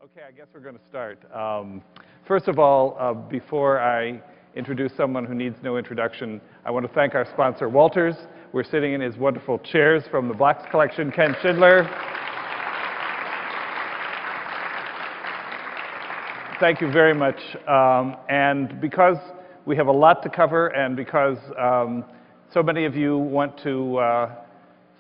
Okay, I guess we're going to start. First of all, before I introduce someone who needs no introduction, I want to thank our sponsor, Walters. We're sitting in his wonderful chairs from the Blacks Collection, Ken Schindler. Thank you very much. And because we have a lot to cover and because so many of you want to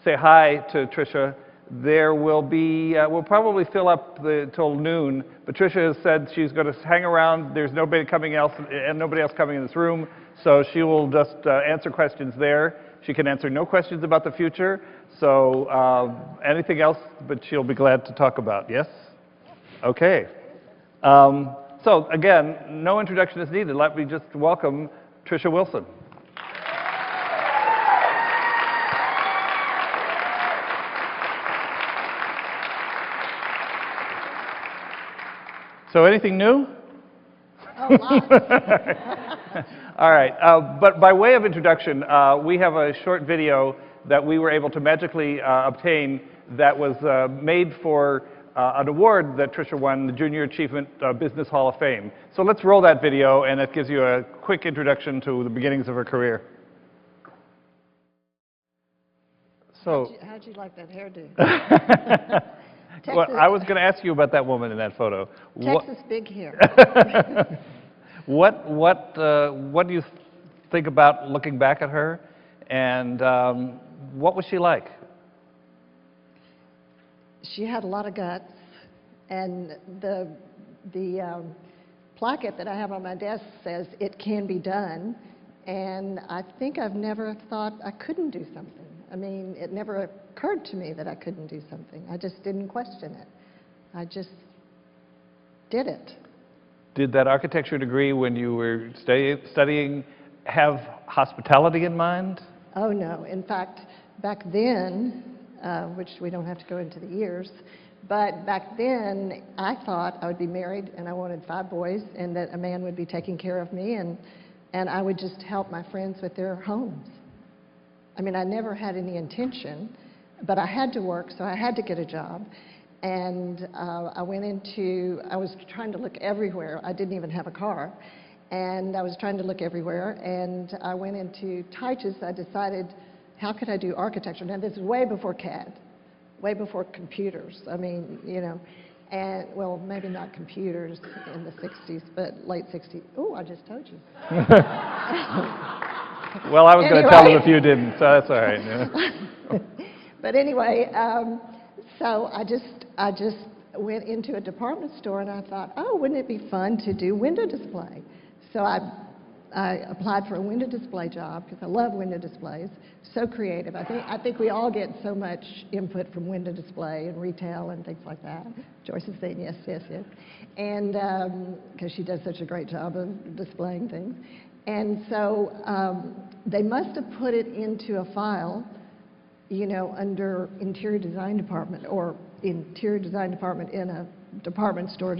say hi to Trisha, there will be, we'll probably fill up till noon, but Trisha has said she's going to hang around. There's nobody coming else, and nobody else coming in this room, so she will just answer questions there. She can answer no questions about the future, so anything else, but she'll be glad to talk about. Yes? Okay. So again, no introduction is needed. Let me just welcome Trisha Wilson. So anything new? Oh, lots. All right. But by way of introduction, we have a short video that we were able to magically obtain that was made for an award that Trisha won, the Junior Achievement Business Hall of Fame. So let's roll that video, and it gives you a quick introduction to the beginnings of her career. So, how'd you like that hairdo? Well, I was going to ask you about that woman in that photo. Texas big hair. What do you think about looking back at her, and what was she like? She had a lot of guts, and the placket that I have on my desk says, "It can be done," and I think I've never thought I couldn't do something. I mean, it never occurred to me that I couldn't do something. I just didn't question it. I just did it. Did that architecture degree, when you were studying, have hospitality in mind? Oh, no. In fact, back then, which we don't have to go into the years, but back then, I thought I would be married and I wanted 5 boys and that a man would be taking care of me and I would just help my friends with their homes. I mean, I never had any intention, but I had to work, so I had to get a job. And I was trying to look everywhere. I didn't even have a car. And I was trying to look everywhere. And I went into Tychus. I decided, how could I do architecture? Now, this is way before CAD, way before computers. I mean, you know, and, well, maybe not computers in the 60s, but late 60s. Oh, I just told you. Well, I was going to tell them if you didn't, so that's all right. Yeah. But anyway, so I just went into a department store and I thought, oh, wouldn't it be fun to do window display? So I applied for a window display job because I love window displays. So creative. I think we all get so much input from window display and retail and things like that. Joyce is saying yes, yes, yes. And because she does such a great job of displaying things. And so they must have put it into a file, you know, under interior design department, or interior design department in a department store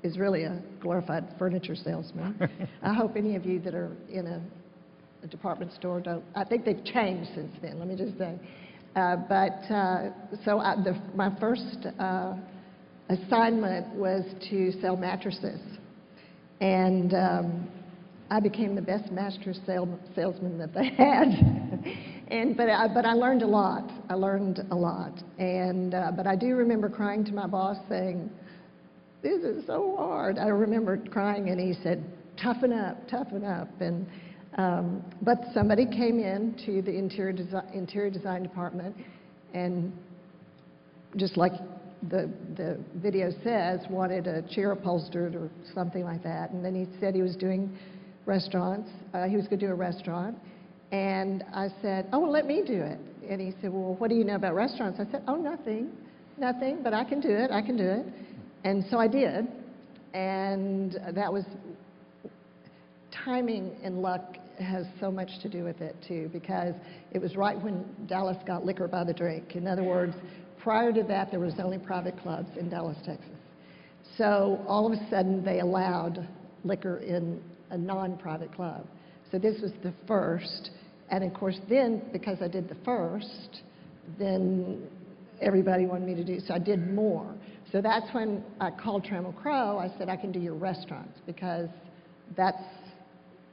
is really a glorified furniture salesman. I hope any of you that are in a department store don't. I think they've changed since then, let me just say. So my first assignment was to sell mattresses. And I became the best mattress salesman that they had. But I learned a lot. I learned a lot. And but I do remember crying to my boss saying, "This is so hard." I remember crying, and he said, toughen up. And but somebody came in to the interior design department, and just like the video says, wanted a chair upholstered or something like that. And then he said he was doing restaurants. He was going to do a restaurant. And I said, oh, well, let me do it. And he said, well, what do you know about restaurants? I said, oh, nothing, but I can do it. And so I did. And that was, timing and luck has so much to do with it, too, because it was right when Dallas got liquor by the drink. In other words, prior to that, there was only private clubs in Dallas, Texas. So all of a sudden, they allowed liquor in a non-private club. So this was the first, and of course then, because I did the first, then everybody wanted me to do, so I did more. So that's when I called Trammell Crow. I said, I can do your restaurants, because that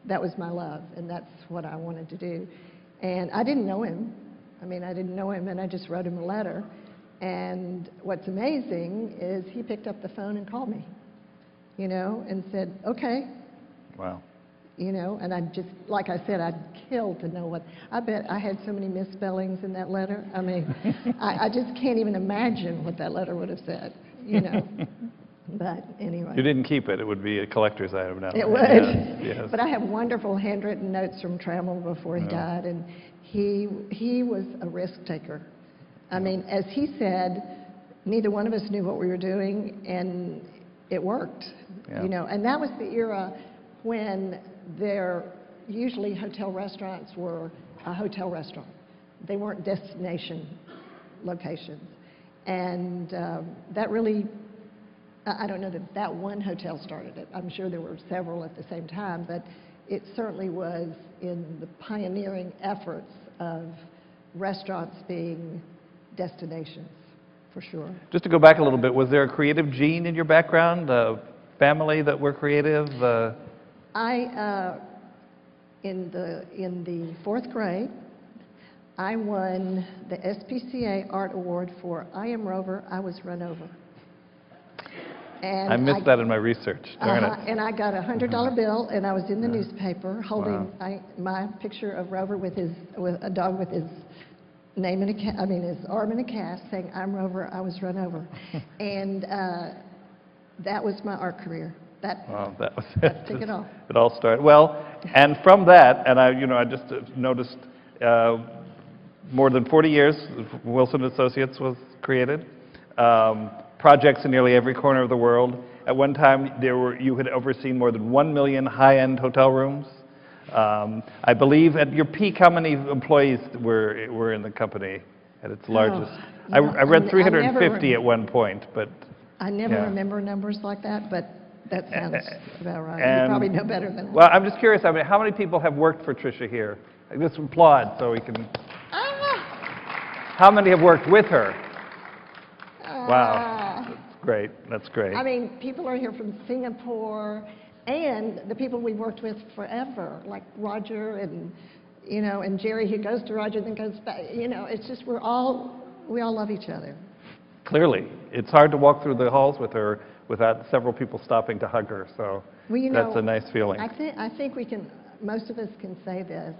was my love, and that's what I wanted to do. And I didn't know him. I mean, I didn't know him, and I just wrote him a letter. And what's amazing is he picked up the phone and called me, you know, and said, okay. Wow. You know, and I just, like I said, I'd kill to know what, I bet I had so many misspellings in that letter. I mean, I just can't even imagine what that letter would have said, you know. But anyway. You didn't keep it. It would be a collector's item now. It would. Yes, yes. But I have wonderful handwritten notes from Trammell before he died, and he was a risk taker. I mean, as he said, neither one of us knew what we were doing, and it worked. Yeah. You know, and that was the era when usually hotel restaurants were a hotel restaurant. They weren't destination locations. And that really, I don't know that one hotel started it. I'm sure there were several at the same time, but it certainly was in the pioneering efforts of restaurants being destinations, for sure. Just to go back a little bit, was there a creative gene in your background, family that were creative? In the fourth grade, I won the SPCA Art Award for I Am Rover, I Was Run Over. And I missed that in my research. Darn it. And I got a $100 bill, and I was in the newspaper holding my picture of Rover with a dog with his name in his arm in a cast, saying, "I'm Rover, I was run over," and that was my art career. Wow, that was That took it off. It all started well, and from that, and I just noticed more than 40 years, Wilson Associates was created. Projects in nearly every corner of the world. At one time, you had overseen more than 1 million high-end hotel rooms. I believe at your peak, how many employees were in the company at its largest? I read 350 at one point, but I never remember numbers like that, but that sounds about right. And, you probably know better than I. Well, I'm just curious. I mean, how many people have worked for Trisha here? Just applaud so we can. How many have worked with her? Wow, that's great. That's great. I mean, people are here from Singapore, and the people we've worked with forever, like Roger and and Jerry, who goes to Roger then goes back. It's just we all love each other. Clearly, it's hard to walk through the halls with her without several people stopping to hug her. So that's a nice feeling. I think we can. Most of us can say this.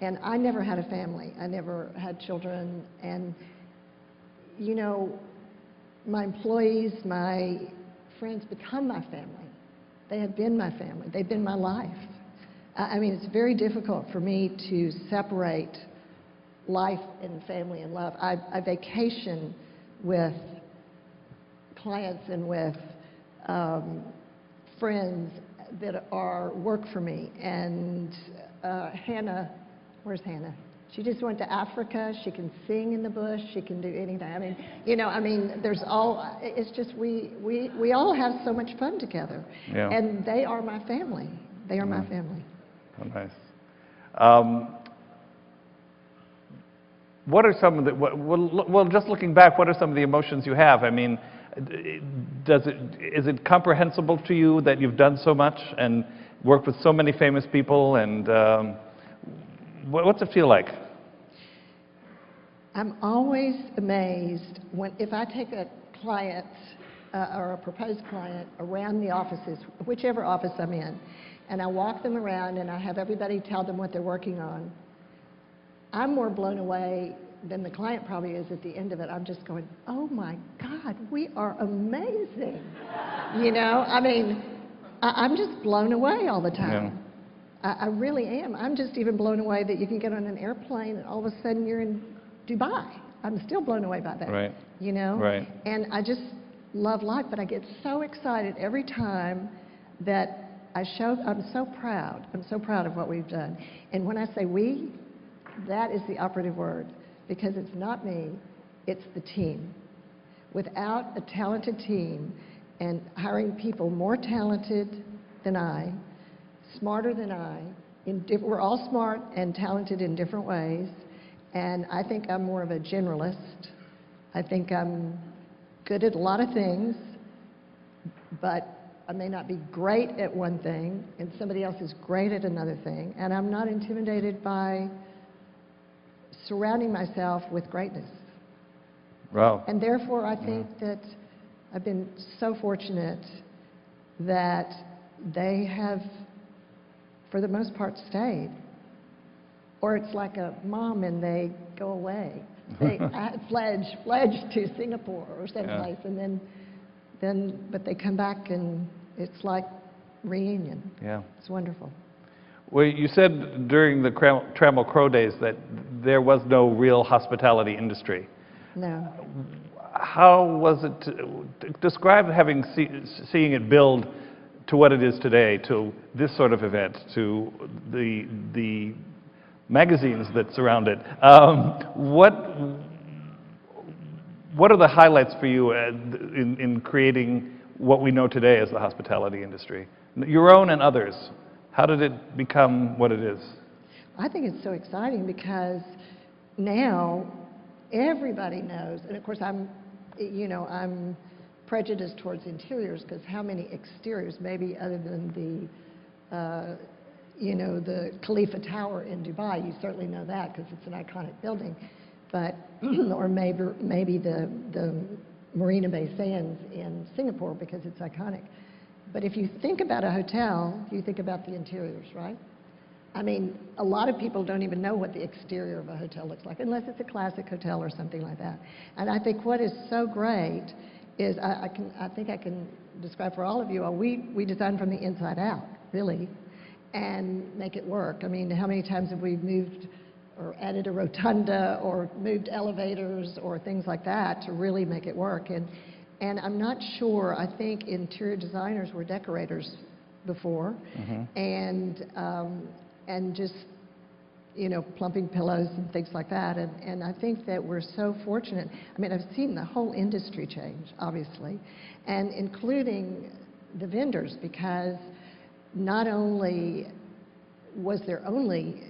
And I never had a family. I never had children. And my employees, my friends become my family. They have been my family. They've been my life. I mean, it's very difficult for me to separate life and family and love. I vacation with clients and with friends that work for me. And Hannah, where's Hannah? She just went to Africa. She can sing in the bush. She can do anything. I mean, there's all. It's just we all have so much fun together, and they are my family. They are my family. Oh, nice. What are some of the? Well, just looking back, what are some of the emotions you have? I mean, is it comprehensible to you that you've done so much and worked with so many famous people and? What's it feel like? I'm always amazed if I take a client or a proposed client around the offices, whichever office I'm in, and I walk them around and I have everybody tell them what they're working on. I'm more blown away than the client probably is at the end of it. I'm just going, oh my God, we are amazing. I mean, I'm just blown away all the time. Yeah. I really am. I'm just even blown away that you can get on an airplane and all of a sudden you're in Dubai. I'm still blown away by that. Right. Right. And I just love life, but I get so excited every time that I'm so proud. I'm so proud of what we've done. And when I say we, that is the operative word, because it's not me, it's the team. Without a talented team and hiring people more talented than I, smarter than I. We're all smart and talented in different ways, and I think I'm more of a generalist. I think I'm good at a lot of things, but I may not be great at one thing, and somebody else is great at another thing, and I'm not intimidated by surrounding myself with greatness. Wow. And therefore, I think that I've been so fortunate that they have, for the most part, stayed. Or it's like a mom and they go away. They pledge to Singapore or someplace, and but they come back and it's like reunion. Yeah. It's wonderful. Well, you said during the Trammell Crow days that there was no real hospitality industry. No. How was it, describe seeing it build to what it is today, to this sort of event, to the magazines that surround it. What are the highlights for you in creating what we know today as the hospitality industry? Your own and others. How did it become what it is? I think it's so exciting because now everybody knows, and of course I'm prejudiced towards interiors because how many exteriors, maybe other than the Khalifa Tower in Dubai, you certainly know that because it's an iconic building, but or maybe the Marina Bay Sands in Singapore because it's iconic. But if you think about a hotel, you think about the interiors, right? I mean, a lot of people don't even know what the exterior of a hotel looks like, unless it's a classic hotel or something like that. And I think what is so great is, I think I can describe for all of you, we design from the inside out, really, and make it work. I mean, how many times have we moved or added a rotunda or moved elevators or things like that to really make it work? And I'm not sure, I think interior designers were decorators before, and just, plumping pillows and things like that. And I think that we're so fortunate. I mean, I've seen the whole industry change, obviously, and including the vendors, because not only was there only,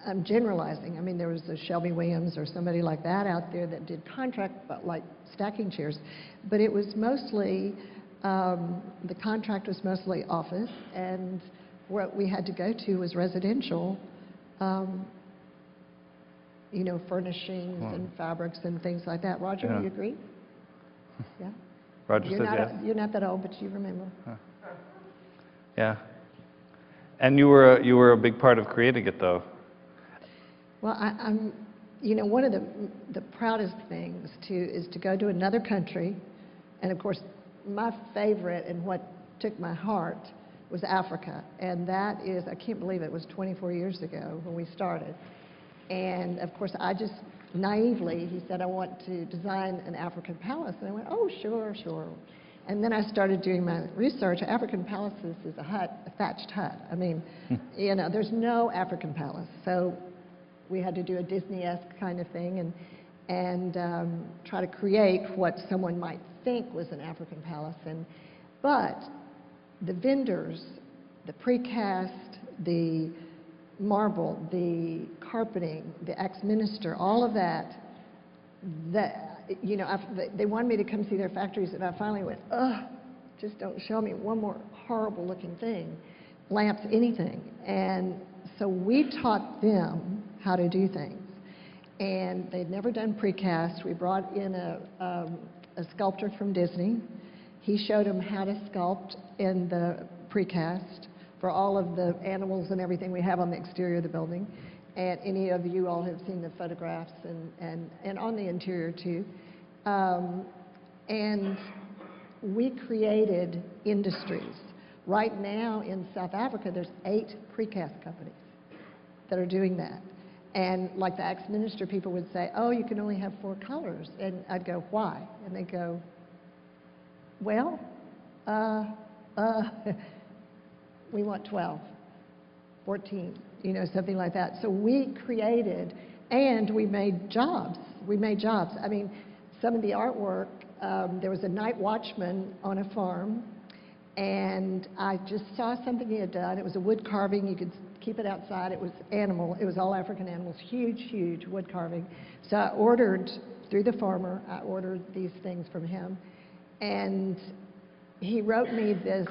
I'm generalizing, I mean, there was a Shelby Williams or somebody like that out there that did contract, but like stacking chairs, but it was mostly, the contract was mostly office, and what we had to go to was residential, furnishings and fabrics and things like that. Roger, do you agree? Yeah? Roger said yes. You're not that old, but you remember. Huh. Yeah. And you were a big part of creating it, though. Well, I'm, one of the proudest things is to go to another country, and of course, my favorite and what took my heart was Africa, and that is, I can't believe it was 24 years ago when we started. And of course, I just naively, he said, I want to design an African palace, and I went, oh, sure, sure. And then I started doing my research. African palaces is a hut, a thatched hut. I mean, there's no African palace, so we had to do a Disney-esque kind of thing and try to create what someone might think was an African palace. But the vendors, the precast, the marble, the carpeting, the ex-minister, all of that, they wanted me to come see their factories, and I finally went, ugh, just don't show me one more horrible looking thing, lamps, anything. And so we taught them how to do things. And they'd never done precast. We brought in a sculptor from Disney. He showed them how to sculpt in the precast for all of the animals and everything we have on the exterior of the building. And any of you all have seen the photographs and on the interior too. And we created industries. Right now in South Africa, there's 8 precast companies that are doing that. And like the ex-minister, people would say, oh, you can only have 4 colors. And I'd go, why? And they'd go, well, we want 12, 14, something like that. So we created, and we made jobs. We made jobs. I mean, some of the artwork, there was a night watchman on a farm, and I just saw something he had done. It was a wood carving. You could keep it outside. It was animal. It was all African animals, huge, huge wood carving. So I ordered through the farmer. I ordered these things from him. And he wrote me this,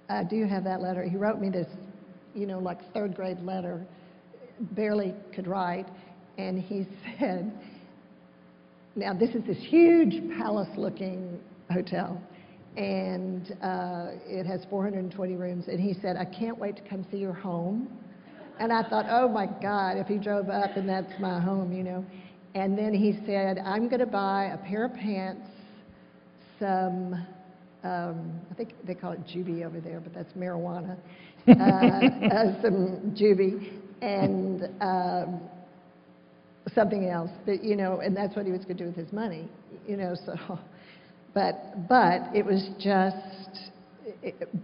I do have that letter. He wrote me this, you know, like third grade letter, barely could write. And he said, now this is this huge palace-looking hotel. And it has 420 rooms. And he said, I can't wait to come see your home. And I thought, oh my God, if he drove up and that's my home, you know. And then he said, I'm going to buy a pair of pants, some, I think they call it juvie over there, but that's marijuana, some juvie, and something else. But, you know, and that's what he was going to do with his money, you know, so. But it was just,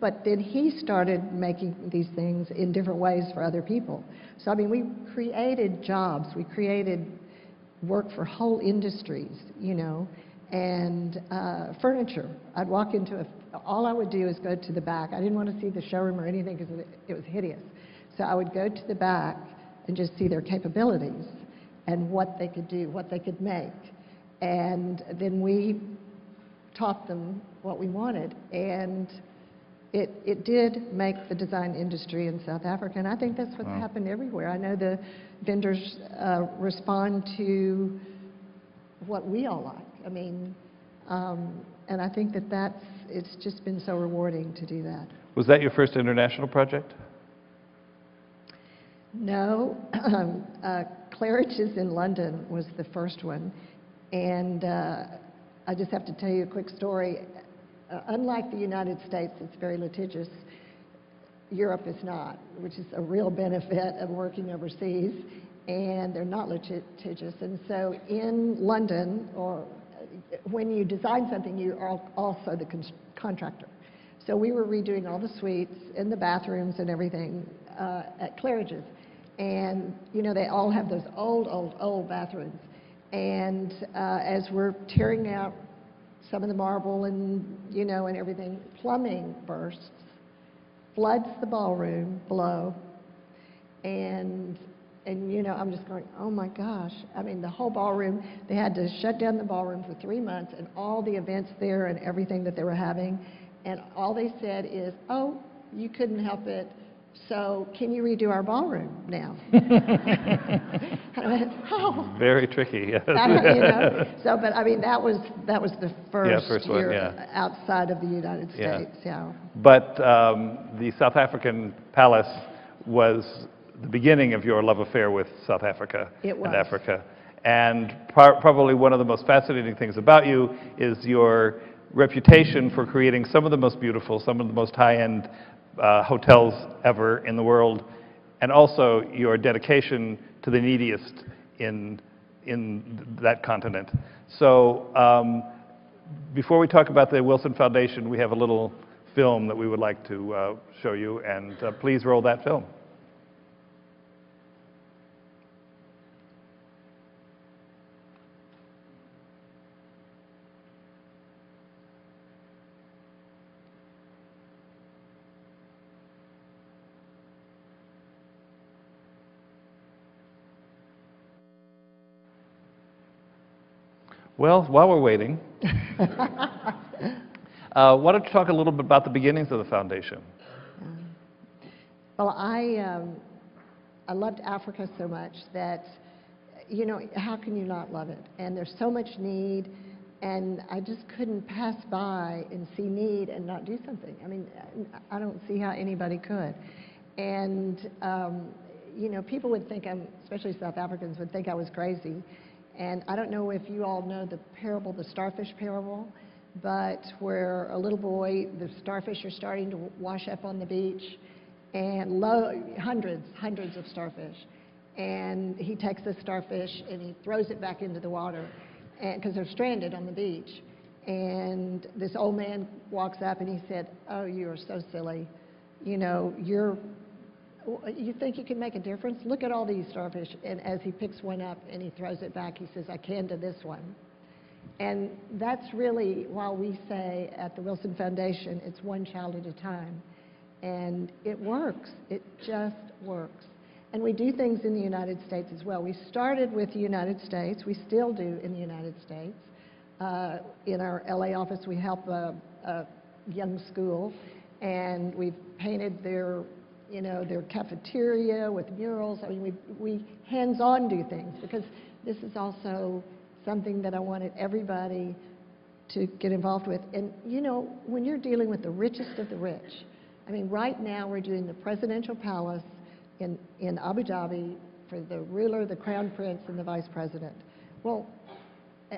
but then he started making these things in different ways for other people. So, I mean, we created jobs, we created work for whole industries, you know, and furniture. I'd walk into all I would do is go to the back. I didn't want to see the showroom or anything because it was hideous. So I would go to the back and just see their capabilities and what they could do, what they could make. And then we taught them what we wanted, and it did make the design industry in South Africa, and I think that's what's happened everywhere. I know the vendors respond to what we all like. I mean, and I think it's just been so rewarding to do that. Was that your first international project? No, Claridge's in London was the first one, and I just have to tell you a quick story. Unlike the United States, it's very litigious. Europe is not, which is a real benefit of working overseas, and they're not litigious. And so in London, or when you design something, you are also the contractor. So we were redoing all the suites and the bathrooms and everything at Claridge's. And, you know, they all have those old bathrooms. And as we're tearing out some of the marble and, you know, and everything, plumbing bursts, floods the ballroom below, and you know, I'm just going, oh my gosh. I mean, the whole ballroom, they had to shut down the ballroom for 3 months, and all the events there and everything that they were having, and all they said is, oh, you couldn't help it, so can you redo our ballroom now? I went, oh. Very tricky, yes. You know, so, but I mean, that was the first one, year outside of the United States, yeah. But the South African palace was the beginning of your love affair with South Africa and Africa. And probably one of the most fascinating things about you is your reputation for creating some of the most beautiful, some of the most high-end hotels ever in the world, and also your dedication to the neediest in that continent. So before we talk about the Wilson Foundation, we have a little film that we would like to show you, and please roll that film. Well, while we're waiting, why don't you talk a little bit about the beginnings of the foundation? Well, I loved Africa so much that, you know, how can you not love it? And there's so much need, and I just couldn't pass by and see need and not do something. I mean, I don't see how anybody could. And, you know, people would think especially South Africans would think I was crazy. And I don't know if you all know the parable, the starfish parable, but where a little boy, the starfish are starting to wash up on the beach, and hundreds of starfish. And he takes the starfish and he throws it back into the water because they're stranded on the beach. And this old man walks up and he said, oh, you are so silly. You know, you think you can make a difference? Look at all these starfish. And as he picks one up and he throws it back, he says, I can to this one. And that's really why we say at the Wilson Foundation, it's one child at a time. And it works. It just works. And we do things in the United States as well. We started with the United States. We still do in the United States. In our LA office, we help a young school, and we've painted their cafeteria with murals. I mean, we hands-on do things, because this is also something that I wanted everybody to get involved with. And when you're dealing with the richest of the rich, I mean, right now we're doing the presidential palace in Abu Dhabi for the ruler, the crown prince, and the vice president. Well,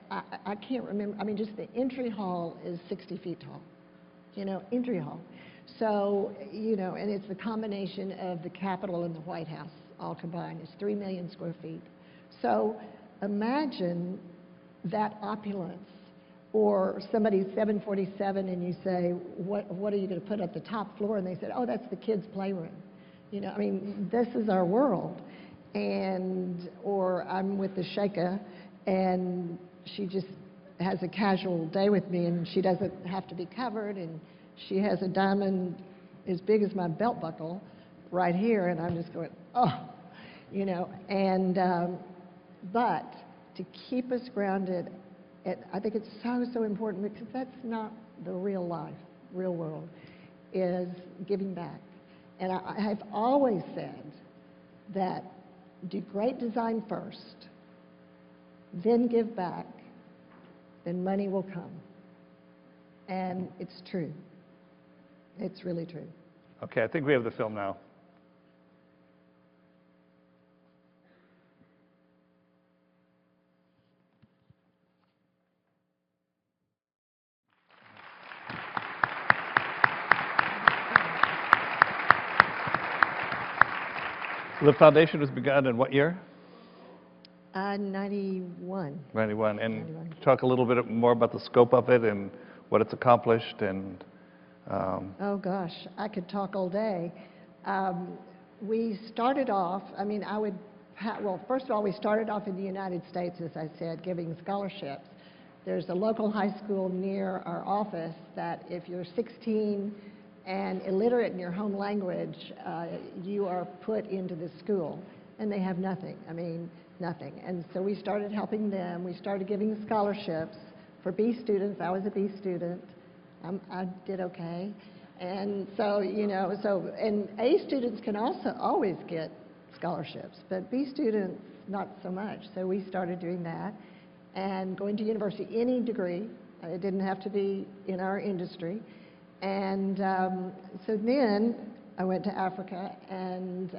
I can't remember. I mean, just the entry hall is 60 feet tall, entry hall. So, and it's the combination of the Capitol and the White House all combined. It's 3 million square feet. So imagine that opulence. Or somebody's 747 and you say, what are you going to put at the top floor? And they said, oh, that's the kids' playroom. I mean, this is our world. Or I'm with the Sheikha, and she just has a casual day with me, and she doesn't have to be covered, and she has a diamond as big as my belt buckle right here, and I'm just going, oh, but to keep us grounded, I think it's so important, because that's not the real life, real world, is giving back. And I have always said that do great design first, then give back, then money will come. And it's true. It's really true. Okay, I think we have the film now. The foundation was begun in what year? 91. 91. And 91. Talk a little bit more about the scope of it and what it's accomplished. And oh gosh, I could talk all day. We started off, well, first of all, we started off in the United States, as I said, giving scholarships. There's a local high school near our office that if you're 16 and illiterate in your home language, you are put into the school, and they have nothing. I mean, nothing. And so we started helping them. We started giving scholarships for B students. I was a B student. I did okay. And so, and A students can also always get scholarships, but B students, not so much. So we started doing that and going to university, any degree. It didn't have to be in our industry. And so then I went to Africa, and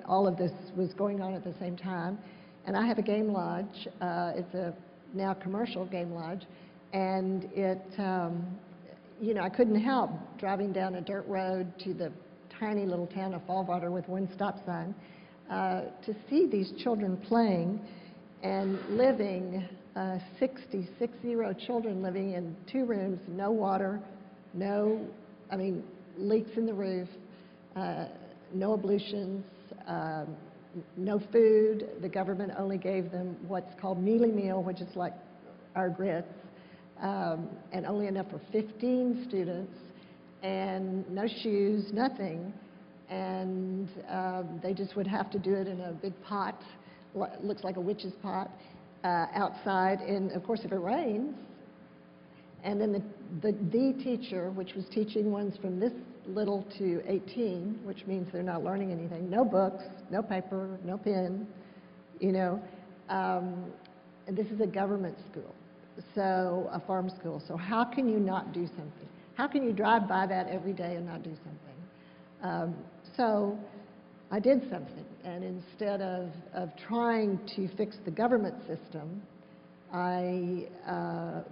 all of this was going on at the same time. And I have a game lodge. It's a now commercial game lodge, and it, I couldn't help driving down a dirt road to the tiny little town of Fallwater with one stop sign to see these children playing and living, 60 children living in 2 rooms, no water, leaks in the roof, no ablutions, no food. The government only gave them what's called mealie meal, which is like our grits, and only enough for 15 students, and no shoes, nothing. And they just would have to do it in a big pot, looks like a witch's pot, outside. And of course, if it rains, and then the teacher, which was teaching ones from this little to 18, which means they're not learning anything, no books, no paper, no pen, and this is a government school, so a farm school. So how can you not do something? How can you drive by that every day and not do something? So I did something, and instead of trying to fix the government system, I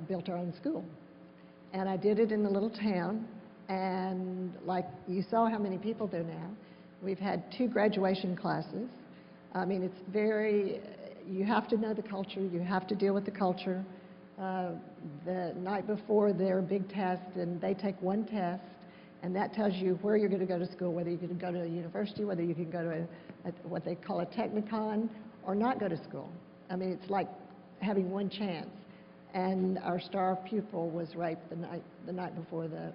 built our own school. And I did it in a little town, and like you saw how many people there now. We've had 2 graduation classes. It's you have to know the culture, you have to deal with the culture. The night before their big test, and they take 1 test, and that tells you where you're going to go to school, whether you can go to a university, whether you can go to what they call a technicon, or not go to school. It's like having 1 chance. And our star pupil was raped the night before the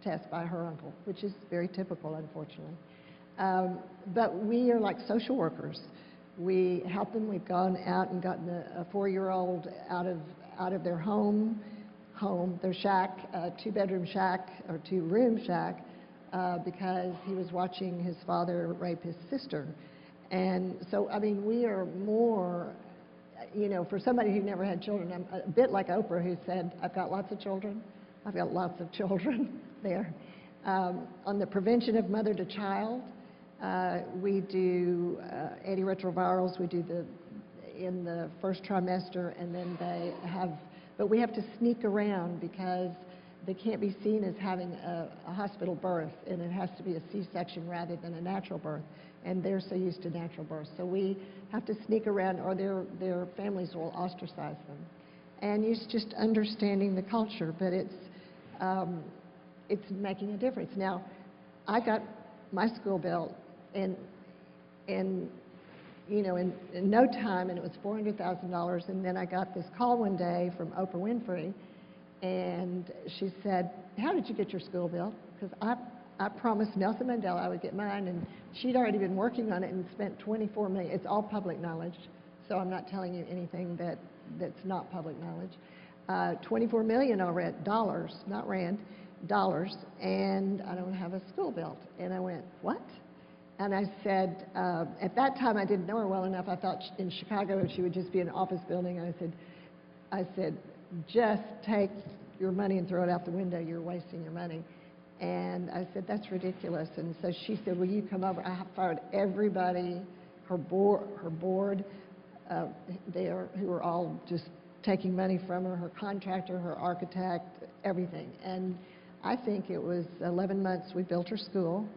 test by her uncle, which is very typical, unfortunately. But we are like social workers. We help them. We've gone out and gotten a 4-year-old out of their home, their shack, two-bedroom shack or two-room shack, because he was watching his father rape his sister. And so, I mean, we are more, you know, for somebody who never had children, I'm a bit like Oprah, who said, I've got lots of children. I've got lots of children there. On the prevention of mother to child, we do antiretrovirals. We do in the first trimester, and then but we have to sneak around because they can't be seen as having a hospital birth, and it has to be a C-section rather than a natural birth. And they're so used to natural birth. So we have to sneak around, or their families will ostracize them. And it's just understanding the culture, but it's making a difference. Now, I got my school built, and you know, in no time, and it was $400,000. And then I got this call one day from Oprah Winfrey, and she said, "How did you get your school built?" Because I promised Nelson Mandela I would get mine, and she'd already been working on it and spent $24 million. It's all public knowledge, so I'm not telling you anything that's not public knowledge. $24 million already, dollars, not rand, dollars, and I don't have a school built. And I went, what? And I said, at that time I didn't know her well enough. I thought in Chicago she would just be an office building. I said, just take your money and throw it out the window. You're wasting your money. And I said, that's ridiculous. And so she said, will you come over? I fired everybody, her board there, who were all just taking money from her, her contractor, her architect, everything. And I think it was 11 months we built her school.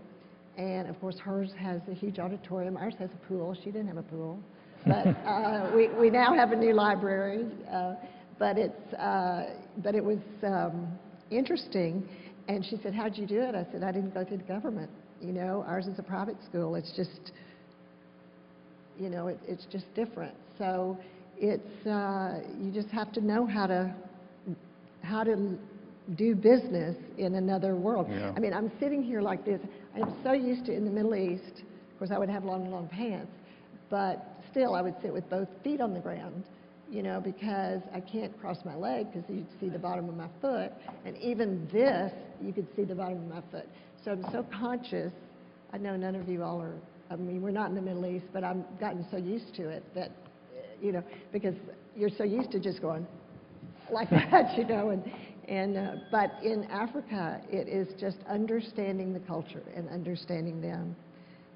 And of course hers has a huge auditorium. Ours has a pool. She didn't have a pool. But we now have a new library. But it was interesting. And she said, how'd you do it? I said, I didn't go through the government. You know, ours is a private school. It's just, you know, it's just different. So it's, you just have to know how to do business in another world. Yeah. I mean, I'm sitting here like this. I'm so used to in the Middle East, of course I would have long pants, but still I would sit with both feet on the ground, you know, because I can't cross my leg because you'd see the bottom of my foot, and even this, you could see the bottom of my foot. So I'm so conscious. I know none of you all are, I mean, we're not in the Middle East, but I've gotten so used to it that, you know, because you're so used to just going like that, you know, but in Africa, it is just understanding the culture and understanding them.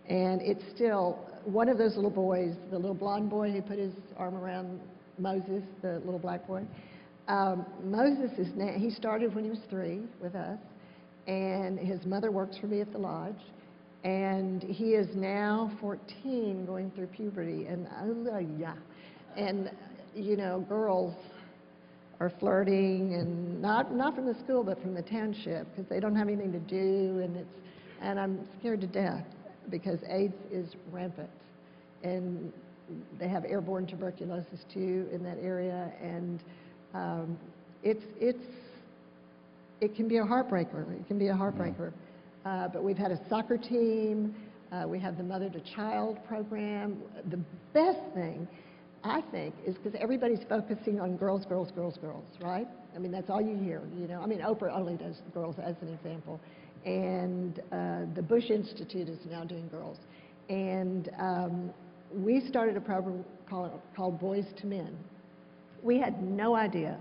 And it's still, one of those little boys, the little blonde boy who put his arm around Moses, the little black boy, Moses is now, he started when he was 3 with us, and his mother works for me at the lodge, and he is now 14 going through puberty, and and you know, girls are flirting, and not from the school, but from the township, because they don't have anything to do, and I'm scared to death because AIDS is rampant, and they have airborne tuberculosis too in that area, and it can be a heartbreaker. It can be a heartbreaker. But we've had a soccer team. We have the Mother to Child program. The best thing, I think, is because everybody's focusing on girls, girls, girls, girls, right? I mean, that's all you hear, you know. I mean, Oprah only does girls as an example. And the Bush Institute is now doing girls. And we started a program called Boys to Men. We had no idea.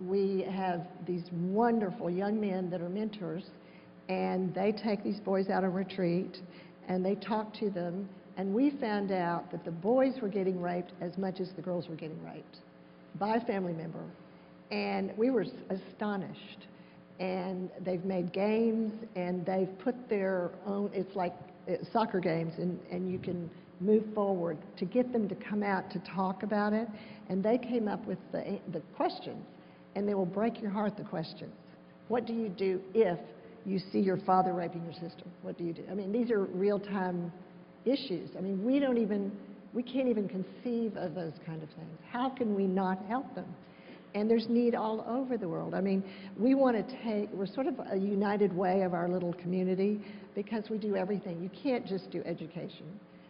We have these wonderful young men that are mentors, and they take these boys out on retreat, and they talk to them. And we found out that the boys were getting raped as much as the girls were getting raped by a family member. And we were astonished. And they've made games, and they've put their own, it's like soccer games, and you can move forward to get them to come out to talk about it. And they came up with the questions, and they will break your heart, the questions. What do you do if you see your father raping your sister? What do you do? I mean, these are real-time issues. I mean, we can't even conceive of those kind of things. How can we not help them? And there's need all over the world. I mean, we're sort of a united way of our little community because we do everything. You can't just do education.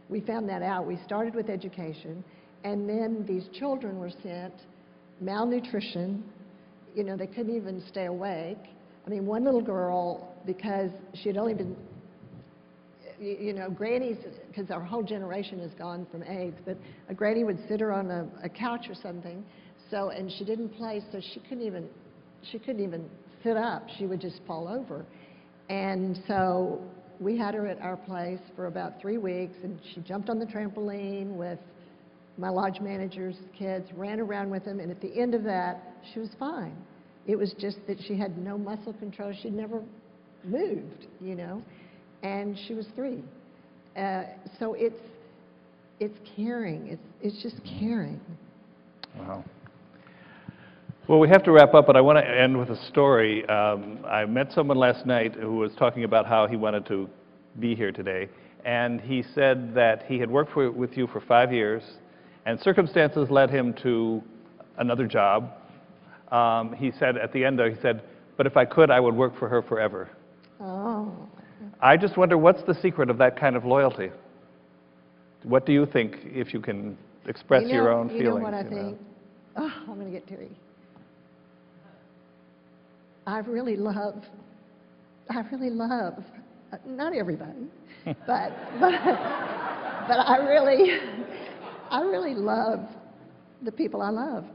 We found that out. We started with education, and then these children were sent malnutrition. You know, they couldn't even stay awake. I mean, one little girl, because she had only been, you know, grannies, because our whole generation has gone from AIDS, but a granny would sit her on a couch or something, so, and she didn't play, so she couldn't even sit up. She would just fall over. And so we had her at our place for about 3 weeks, and she jumped on the trampoline with my lodge manager's kids, ran around with them, and at the end of that, she was fine. It was just that she had no muscle control. She'd never moved, you know, and she was 3. So it's caring. It's just caring. Wow. Well, we have to wrap up, but I want to end with a story. I met someone last night who was talking about how he wanted to be here today, and he said that he had worked with you for 5 years, and circumstances led him to another job. He said at the end there, he said, but if I could, I would work for her forever. Oh. I just wonder, what's the secret of that kind of loyalty? What do you think, if you can express your own feelings? You know what I think? Oh, I'm going to get teary. I really love, not everybody, but I really love the people I love.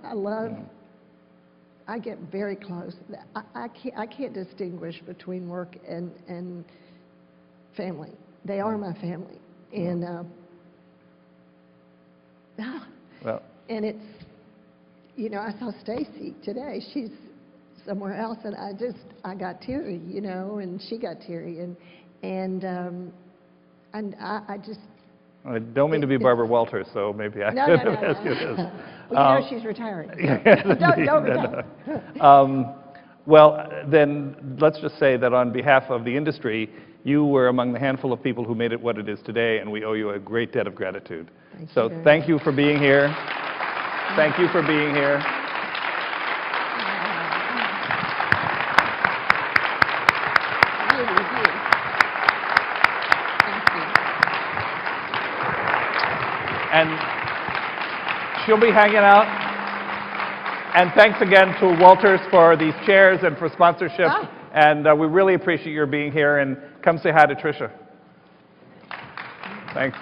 I get very close. I can't distinguish between work and family. They are my family, and well, and it's, you know, I saw Stacy today. She's somewhere else, and I got teary, you know, and she got teary, and I just. I don't mean to be Barbara Walters, so maybe I No. ask you this. Well, you know she's retiring. So don't retire. Well, then let's just say that on behalf of the industry, you were among the handful of people who made it what it is today, and we owe you a great debt of gratitude. Thank you for being here. Thank you for being here. And she'll be hanging out. And thanks again to Walters for these chairs and for sponsorship. And we really appreciate your being here. And come say hi to Trisha. Thanks.